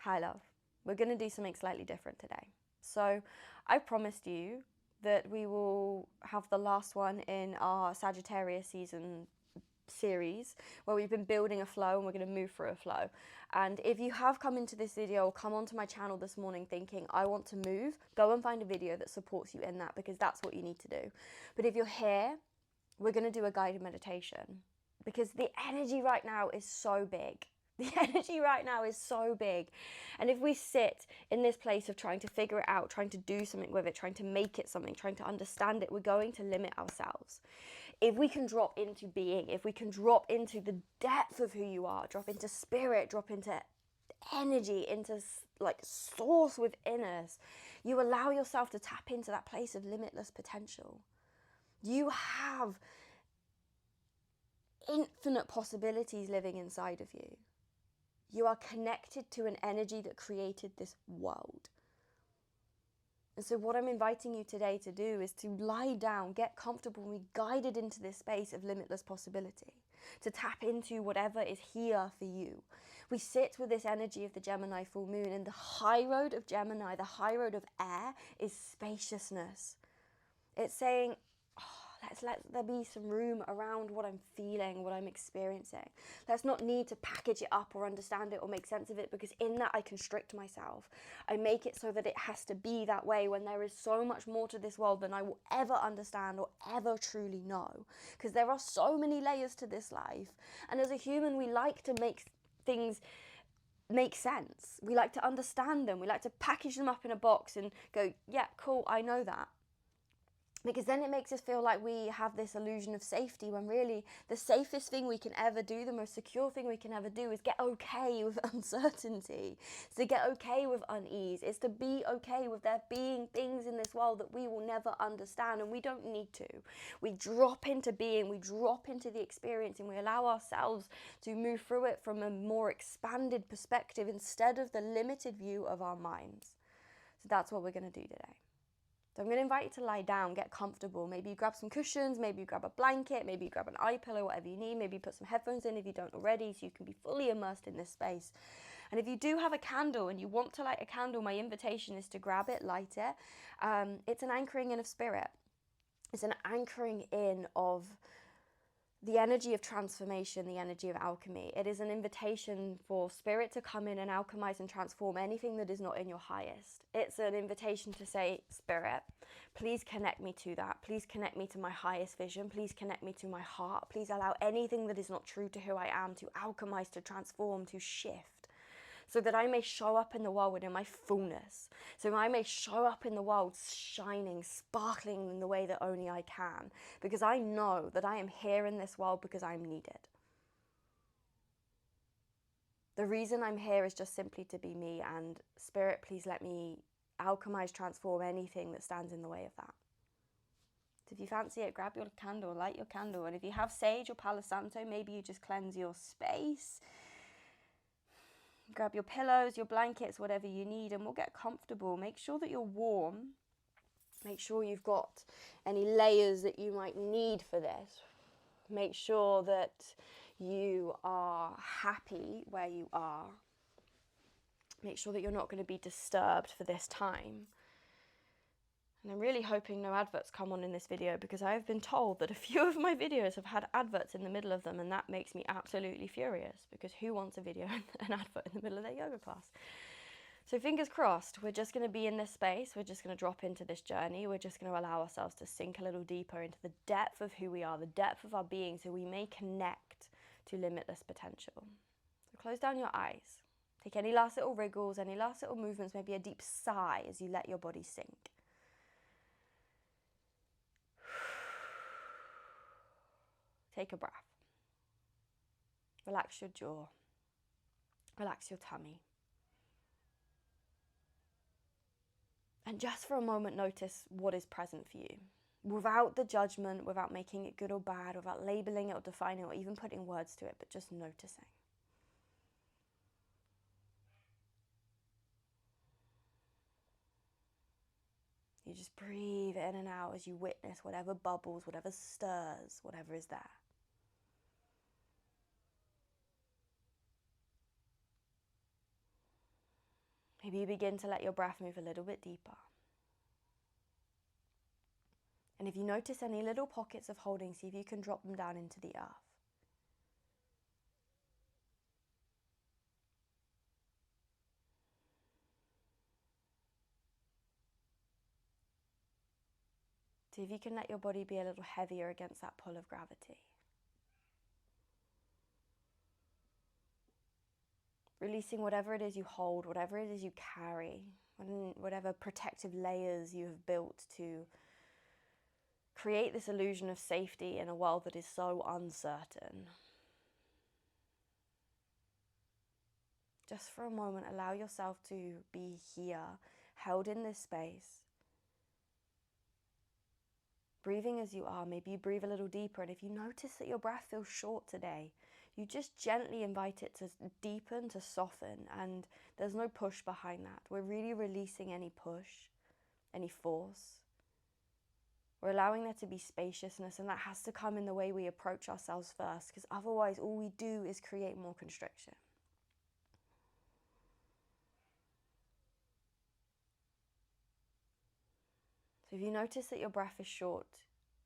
Hi love, we're going to do something slightly different today. So I promised you that we will have the last one in our Sagittarius season series where we've been building a flow and we're going to move through a flow. And if you have come into this video or come onto my channel this morning thinking I want to move, go and find a video that supports you in that, because that's what you need to do. But if you're here, we're going to do a guided meditation because the energy right now is so big. The energy right now is so big. And if we sit in this place of trying to figure it out, trying to do something with it, trying to make it something, trying to understand it, we're going to limit ourselves. If we can drop into being, if we can drop into the depth of who you are, drop into spirit, drop into energy, into like source within us, you allow yourself to tap into that place of limitless potential. You have infinite possibilities living inside of you. You are connected to an energy that created this world. And so what I'm inviting you today to do is to lie down, get comfortable, and be guided into this space of limitless possibility, to tap into whatever is here for you. We sit with this energy of the Gemini Full Moon, and the high road of Gemini, the high road of air, is spaciousness. It's saying, let's let there be some room around what I'm feeling, what I'm experiencing. Let's not need to package it up or understand it or make sense of it, because in that I constrict myself. I make it so that it has to be that way when there is so much more to this world than I will ever understand or ever truly know. Because there are so many layers to this life. And as a human, we like to make things make sense. We like to understand them. We like to package them up in a box and go, yeah, cool, I know that. Because then it makes us feel like we have this illusion of safety, when really the safest thing we can ever do, the most secure thing we can ever do, is get okay with uncertainty. It's to get okay with unease. It's to be okay with there being things in this world that we will never understand, and we don't need to. We drop into being, we drop into the experience, and we allow ourselves to move through it from a more expanded perspective instead of the limited view of our minds. So that's what we're going to do today. So I'm going to invite you to lie down, get comfortable. Maybe you grab some cushions, maybe you grab a blanket, maybe you grab an eye pillow, whatever you need. Maybe you put some headphones in if you don't already, so you can be fully immersed in this space. And if you do have a candle and you want to light a candle, my invitation is to grab it, light it. It's an anchoring in of spirit. It's an anchoring in of the energy of transformation, the energy of alchemy. It is an invitation for spirit to come in and alchemize and transform anything that is not in your highest. It's an invitation to say, Spirit, please connect me to that. Please connect me to my highest vision. Please connect me to my heart. Please allow anything that is not true to who I am to alchemize, to transform, to shift, so that I may show up in the world in my fullness. So I may show up in the world shining, sparkling in the way that only I can. Because I know that I am here in this world because I'm needed. The reason I'm here is just simply to be me, and Spirit, please let me alchemize, transform anything that stands in the way of that. So if you fancy it, grab your candle, light your candle. And if you have sage or Palo Santo, maybe you just cleanse your space. Grab your pillows, your blankets, whatever you need, and we'll get comfortable. Make sure that you're warm. Make sure you've got any layers that you might need for this. Make sure that you are happy where you are. Make sure that you're not going to be disturbed for this time. And I'm really hoping no adverts come on in this video, because I've been told that a few of my videos have had adverts in the middle of them, and that makes me absolutely furious, because who wants a video, an advert in the middle of their yoga class? So fingers crossed, we're just going to be in this space, we're just going to drop into this journey, we're just going to allow ourselves to sink a little deeper into the depth of who we are, the depth of our being, so we may connect to limitless potential. So close down your eyes. Take any last little wriggles, any last little movements, maybe a deep sigh as you let your body sink. Take a breath. Relax your jaw. Relax your tummy. And just for a moment, notice what is present for you. Without the judgment, without making it good or bad, without labeling it or defining it or even putting words to it, but just noticing. You just breathe in and out as you witness whatever bubbles, whatever stirs, whatever is there. Maybe you begin to let your breath move a little bit deeper. And if you notice any little pockets of holding, see if you can drop them down into the earth. See if you can let your body be a little heavier against that pull of gravity. Releasing whatever it is you hold, whatever it is you carry, whatever protective layers you have built to create this illusion of safety in a world that is so uncertain. Just for a moment, allow yourself to be here, held in this space. Breathing as you are, maybe you breathe a little deeper, and if you notice that your breath feels short today, you just gently invite it to deepen, to soften, and there's no push behind that. We're really releasing any push, any force. We're allowing there to be spaciousness, and that has to come in the way we approach ourselves first, because otherwise all we do is create more constriction. So if you notice that your breath is short,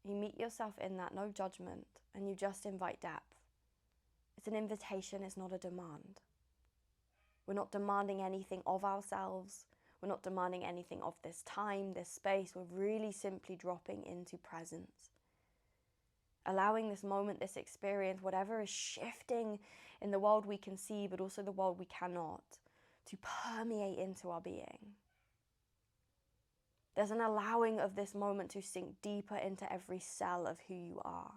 you meet yourself in that, no judgment, and you just invite depth. It's an invitation, it's not a demand. We're not demanding anything of ourselves. We're not demanding anything of this time, this space. We're really simply dropping into presence. Allowing this moment, this experience, whatever is shifting in the world we can see, but also the world we cannot, to permeate into our being. There's an allowing of this moment to sink deeper into every cell of who you are,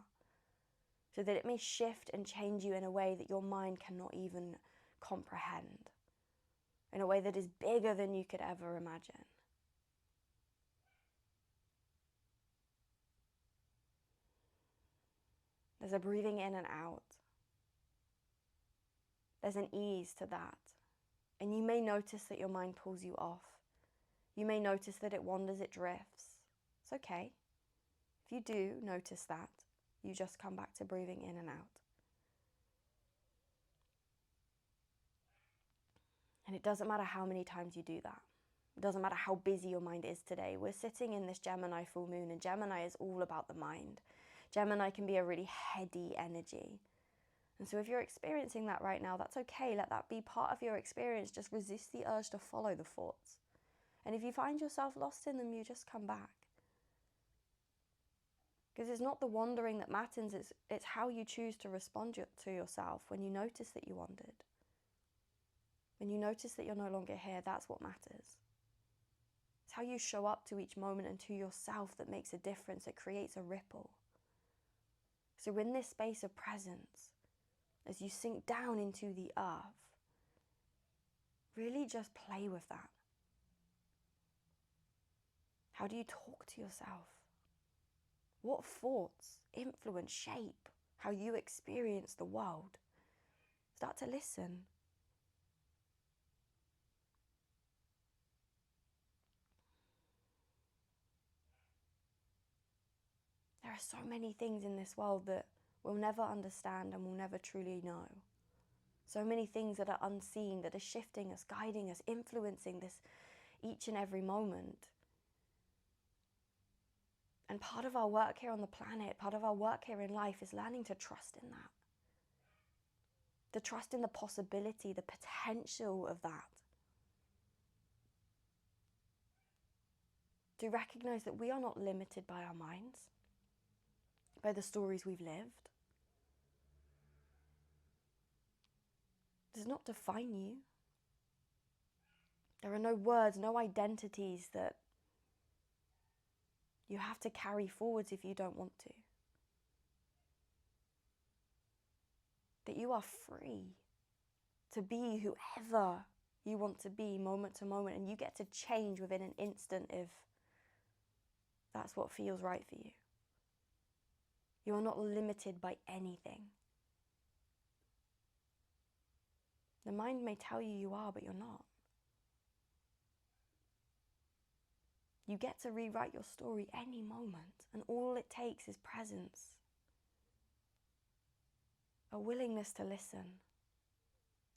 so that it may shift and change you in a way that your mind cannot even comprehend, in a way that is bigger than you could ever imagine. There's a breathing in and out. There's an ease to that. And you may notice that your mind pulls you off. You may notice that it wanders, it drifts. It's okay. If you do notice that, you just come back to breathing in and out. And it doesn't matter how many times you do that. It doesn't matter how busy your mind is today. We're sitting in this Gemini full moon, and Gemini is all about the mind. Gemini can be a really heady energy. And so if you're experiencing that right now, that's okay. Let that be part of your experience. Just resist the urge to follow the thoughts. And if you find yourself lost in them, you just come back. Because it's not the wandering that matters, it's how you choose to respond to yourself when you notice that you wandered. When you notice that you're no longer here, that's what matters. It's how you show up to each moment and to yourself that makes a difference. It creates a ripple. So in this space of presence, as you sink down into the earth, really just play with that. How do you talk to yourself? What thoughts influence, shape how you experience the world? Start to listen. There are so many things in this world that we'll never understand and we'll never truly know. So many things that are unseen, that are shifting us, guiding us, influencing this each and every moment. And part of our work here on the planet, part of our work here in life is learning to trust in that. To trust in the possibility, the potential of that. To recognize that we are not limited by our minds, by the stories we've lived. It does not define you. There are no words, no identities that you have to carry forwards if you don't want to. That you are free to be whoever you want to be moment to moment, and you get to change within an instant if that's what feels right for you. You are not limited by anything. The mind may tell you you are, but you're not. You get to rewrite your story any moment, and all it takes is presence. A willingness to listen.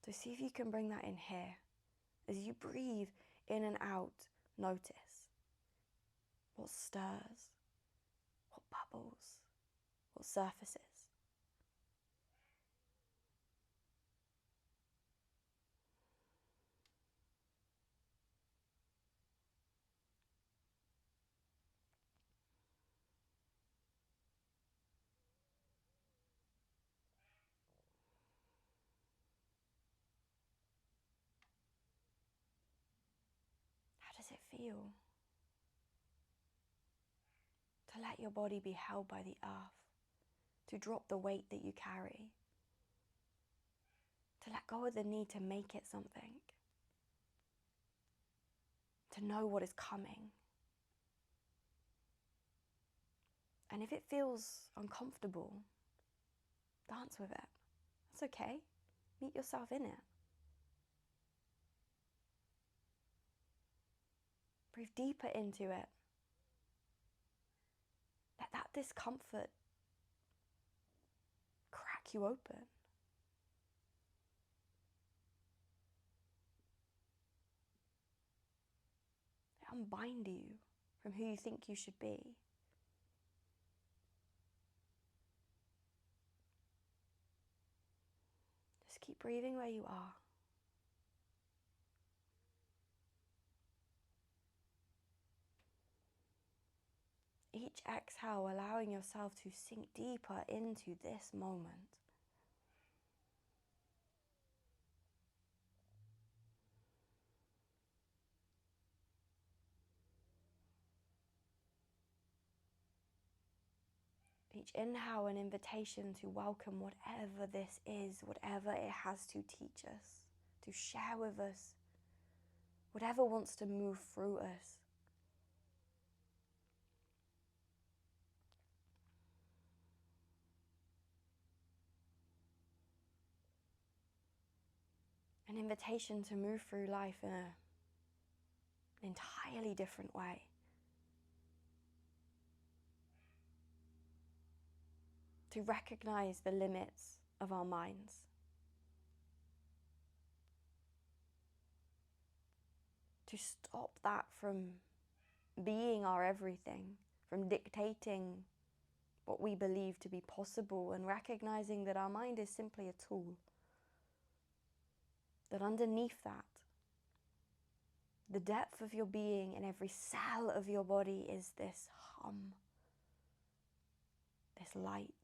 So see if you can bring that in here. As you breathe in and out, notice what stirs, what bubbles, what surfaces. How does it feel to let your body be held by the earth, to drop the weight that you carry, to let go of the need to make it something, to know what is coming? And if it feels uncomfortable, dance with it. That's okay. Meet yourself in it. Breathe deeper into it. Let that discomfort crack you open. Unbind you from who you think you should be. Just keep breathing where you are. Each exhale, allowing yourself to sink deeper into this moment. Each inhale, an invitation to welcome whatever this is, whatever it has to teach us, to share with us, whatever wants to move through us. An invitation to move through life in an entirely different way. To recognize the limits of our minds. To stop that from being our everything, from dictating what we believe to be possible, and recognizing that our mind is simply a tool. That underneath that, the depth of your being and every cell of your body is this hum, this light,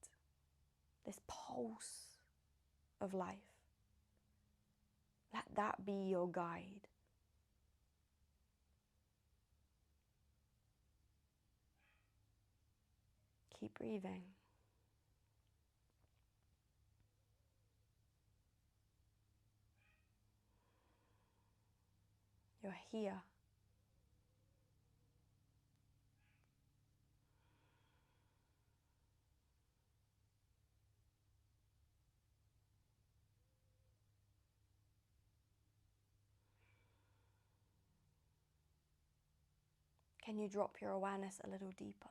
this pulse of life. Let that be your guide. Keep breathing. You're here. Can you drop your awareness a little deeper?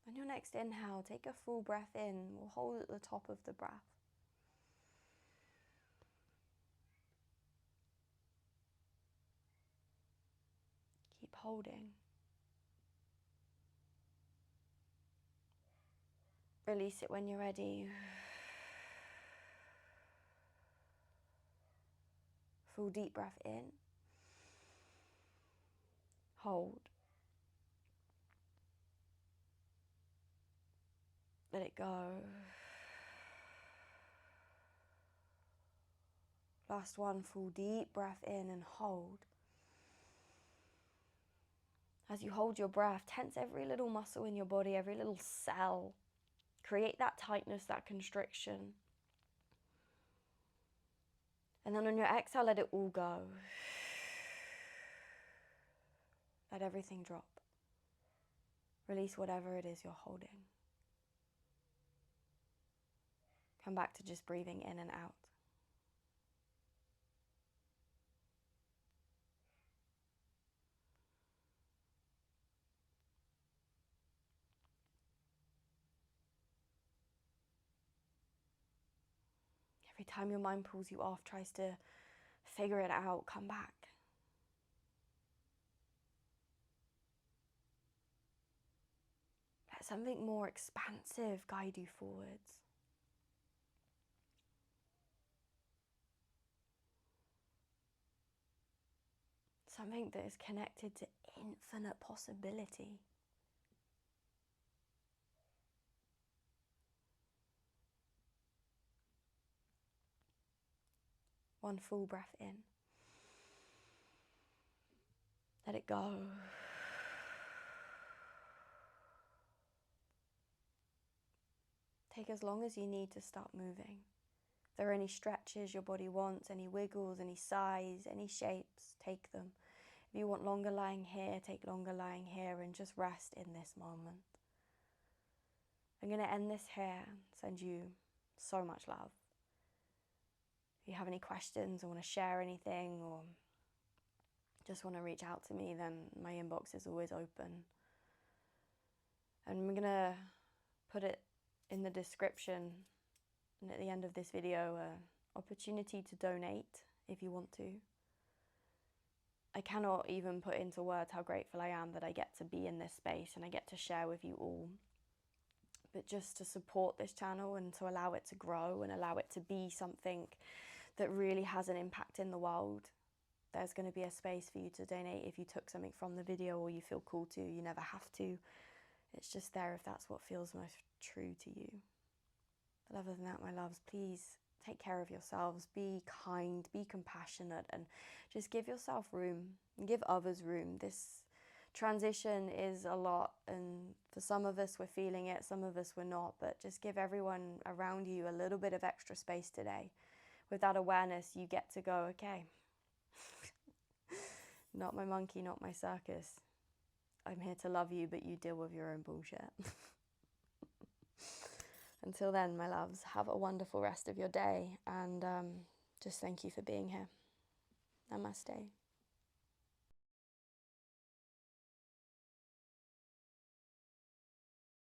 On your next inhale, take a full breath in. We'll hold at the top of the breath. Keep holding. Release it when you're ready. Full deep breath in. Hold. Let it go. Last one, full deep breath in and hold. As you hold your breath, tense every little muscle in your body, every little cell. Create that tightness, that constriction. And then on your exhale, let it all go. Let everything drop. Release whatever it is you're holding. Come back to just breathing in and out. Every time your mind pulls you off, tries to figure it out, come back. Let something more expansive guide you forwards. Something that is connected to infinite possibility. One full breath in. Let it go. Take as long as you need to start moving. If there are any stretches your body wants, any wiggles, any sighs, any shapes, take them. If you want longer lying here, take longer lying here and just rest in this moment. I'm going to end this here, send you so much love. If you have any questions or want to share anything or just want to reach out to me, then my inbox is always open. And I'm going to put it in the description and at the end of this video, an opportunity to donate if you want to. I cannot even put into words how grateful I am that I get to be in this space and I get to share with you all. But just to support this channel and to allow it to grow and allow it to be something that really has an impact in the world, there's going to be a space for you to donate if you took something from the video or you feel called to. You never have to. It's just there if that's what feels most true to you. But other than that, my loves, please take care of yourselves. Be kind, be compassionate, and just give yourself room and give others room. This transition is a lot, and for some of us, we're feeling it, some of us, we're not, but just give everyone around you a little bit of extra space today. With that awareness, you get to go, okay, not my monkey, not my circus. I'm here to love you, but you deal with your own bullshit. Until then, my loves, have a wonderful rest of your day, and just thank you for being here. Namaste.